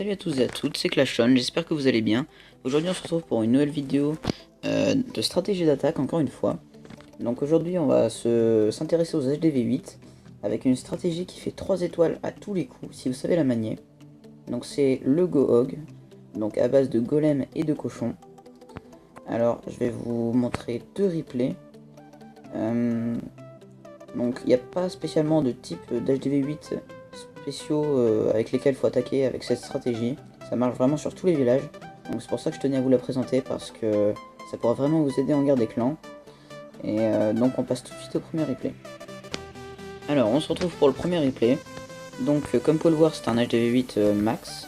Salut à tous et à toutes, c'est Clashon, j'espère que vous allez bien. Aujourd'hui on se retrouve pour une nouvelle vidéo de stratégie d'attaque, encore une fois. Donc aujourd'hui on va s'intéresser aux HDV8 avec une stratégie qui fait 3 étoiles à tous les coups, si vous savez la manier. Donc c'est le Gohog, donc à base de golem et de cochon. Alors je vais vous montrer deux replays. Donc il n'y a pas spécialement de type d'HDV8 spéciaux avec lesquels il faut attaquer avec cette stratégie. Ça marche vraiment sur tous les villages. Donc c'est pour ça que je tenais à vous la présenter, parce que ça pourra vraiment vous aider en guerre des clans. Et donc on passe tout de suite au premier replay. Alors on se retrouve pour le premier replay. Donc comme vous pouvez le voir, c'est un HDV8 max.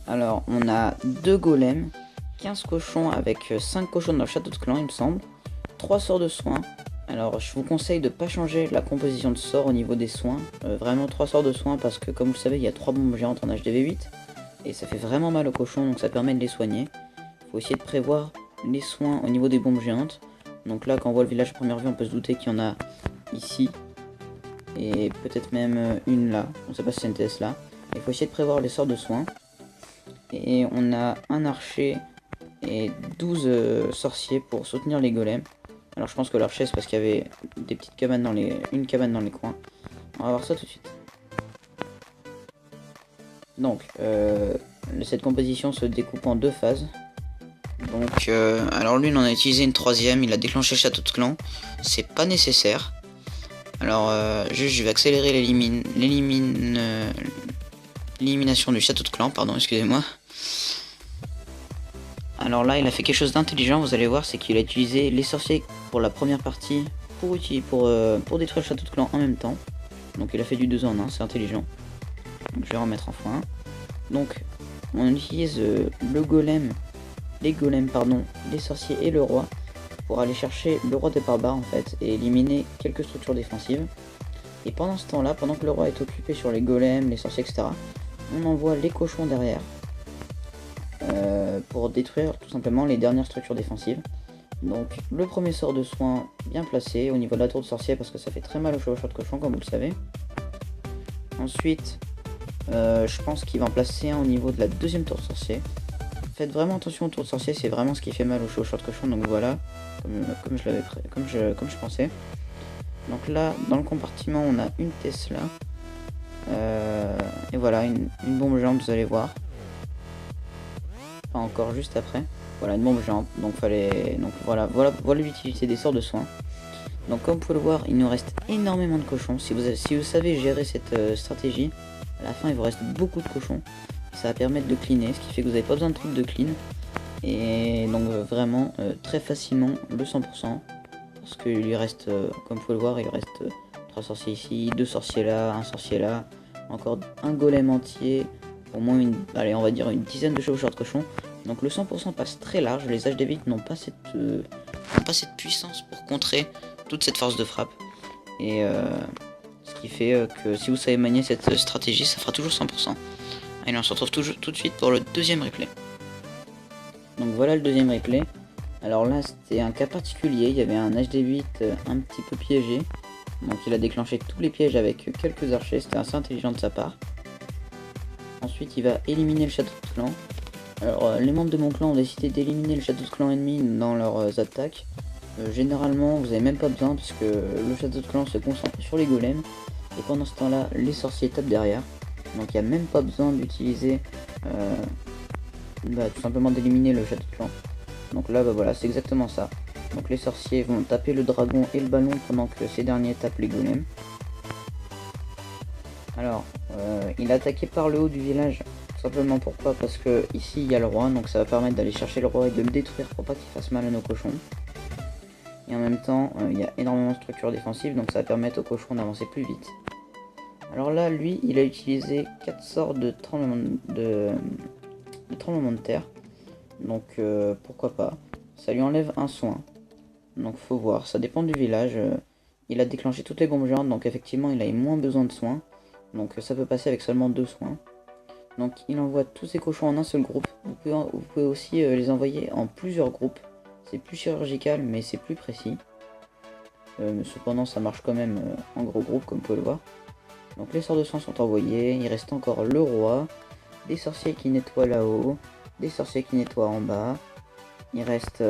Alors on a 2 golems, 15 cochons avec 5 cochons dans le château de clan il me semble, 3 sorts de soins. Alors je vous conseille de ne pas changer la composition de sorts au niveau des soins, vraiment 3 sorts de soins, parce que comme vous le savez il y a 3 bombes géantes en HDV8 et ça fait vraiment mal aux cochons, donc ça permet de les soigner. Il faut essayer de prévoir les soins au niveau des bombes géantes. Donc là quand on voit le village à première vue on peut se douter qu'il y en a ici et peut-être même une là, on ne sait pas si c'est une TS là. Il faut essayer de prévoir les sorts de soins. Et on a un archer et 12 sorciers pour soutenir les golems. Alors je pense que l'archer c'est parce qu'il y avait des petites cabanes dans une cabane dans les coins. On va voir ça tout de suite. Donc cette composition se découpe en 2 phases. Donc alors lui il en a utilisé une 3ème, il a déclenché le château de clan. C'est pas nécessaire. Alors juste je vais accélérer l'élimination du château de clan, pardon, excusez-moi. Alors là il a fait quelque chose d'intelligent, vous allez voir, c'est qu'il a utilisé les sorciers pour la première partie pour détruire le château de clan en même temps. Donc il a fait du 2 en 1, c'est intelligent. Donc je vais remettre en x1. Donc on utilise les golems, les sorciers et le roi pour aller chercher le roi des barbares en fait et éliminer quelques structures défensives. Et pendant ce temps là, pendant que le roi est occupé sur les golems, les sorciers, etc., on envoie les cochons derrière pour détruire tout simplement les dernières structures défensives. Donc le premier sort de soin bien placé au niveau de la tour de sorcier, parce que ça fait très mal au chevaucheur de cochon comme vous le savez. Ensuite je pense qu'il va en placer un au niveau de la deuxième tour de sorcier. Faites vraiment attention au tour de sorcier, c'est vraiment ce qui fait mal au chevaucheur de cochon. Donc voilà, comme je pensais. Donc là dans le compartiment on a une Tesla et voilà une bombe géante, vous allez voir. Pas encore, juste après. Voilà une bombe géante. Donc voilà l'utilité des sorts de soins. Donc comme vous pouvez le voir, il nous reste énormément de cochons. Si vous savez gérer cette stratégie, à la fin il vous reste beaucoup de cochons. Ça va permettre de cleaner, ce qui fait que vous n'avez pas besoin de trucs de clean. Et donc vraiment très facilement le 100%. Parce qu'il lui reste, comme vous pouvez le voir, il lui reste 3 sorciers ici, 2 sorciers là, un sorcier là, encore un golem entier, au moins on va dire une dizaine de chevaucheurs de cochons. Donc le 100% passe très large, les HDV8 n'ont pas cette puissance pour contrer toute cette force de frappe. Et ce qui fait que si vous savez manier cette stratégie, ça fera toujours 100%. Allez, on se retrouve tout de suite pour le deuxième replay. Donc voilà le deuxième replay. Alors là c'était un cas particulier, il y avait un HD8 un petit peu piégé. Donc il a déclenché tous les pièges avec quelques archers, c'était assez intelligent de sa part. Ensuite il va éliminer le château de clan. Alors les membres de mon clan ont décidé d'éliminer le château de clan ennemi dans leurs attaques. Généralement vous n'avez même pas besoin, parce que le château de clan se concentre sur les golems. Et pendant ce temps là les sorciers tapent derrière. Donc il n'y a même pas besoin d'utiliser tout simplement d'éliminer le château de clan. Donc là voilà, c'est exactement ça. Donc les sorciers vont taper le dragon et le ballon pendant que ces derniers tapent les golems. Alors il a attaqué par le haut du village. Tout simplement pourquoi? Parce que ici il y a le roi, donc ça va permettre d'aller chercher le roi et de le détruire pour pas qu'il fasse mal à nos cochons. Et en même temps il y a énormément de structures défensives, donc ça va permettre aux cochons d'avancer plus vite. Alors là lui il a utilisé 4 sorts de tremblement de terre. Donc pourquoi pas. Ça lui enlève un soin. Donc faut voir, ça dépend du village. Il a déclenché toutes les bombes géantes, donc effectivement il a eu moins besoin de soins. Donc ça peut passer avec seulement 2 soins. Donc il envoie tous ses cochons en un seul groupe. Vous pouvez aussi les envoyer en plusieurs groupes. C'est plus chirurgical mais c'est plus précis. Cependant ça marche quand même en gros groupe comme vous pouvez le voir. Donc les sorts de soins sont envoyés. Il reste encore le roi. des sorciers qui nettoient là-haut, des sorciers qui nettoient en bas. Il reste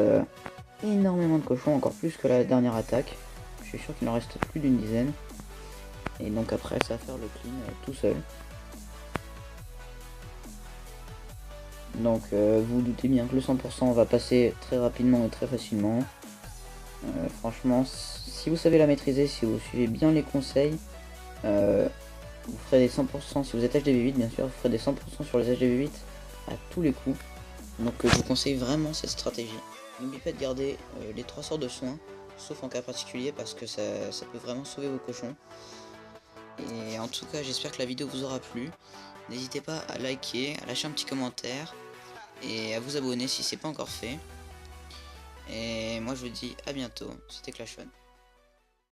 énormément de cochons, encore plus que la dernière attaque. Je suis sûr qu'il en reste plus d'une dizaine. Et donc après ça va faire le clean tout seul. Donc vous doutez bien que le 100% va passer très rapidement et très facilement. Franchement, si vous savez la maîtriser, si vous suivez bien les conseils, vous ferez des 100%, si vous êtes HDV8 bien sûr, vous ferez des 100% sur les HDV8 à tous les coups. Donc je vous conseille vraiment cette stratégie. N'oubliez pas de garder les 3 sorts de soins, sauf en cas particulier parce que ça peut vraiment sauver vos cochons. Et en tout cas j'espère que la vidéo vous aura plu. N'hésitez pas à liker, à lâcher un petit commentaire et à vous abonner si c'est pas encore fait. Et moi je vous dis à bientôt, c'était Clash One.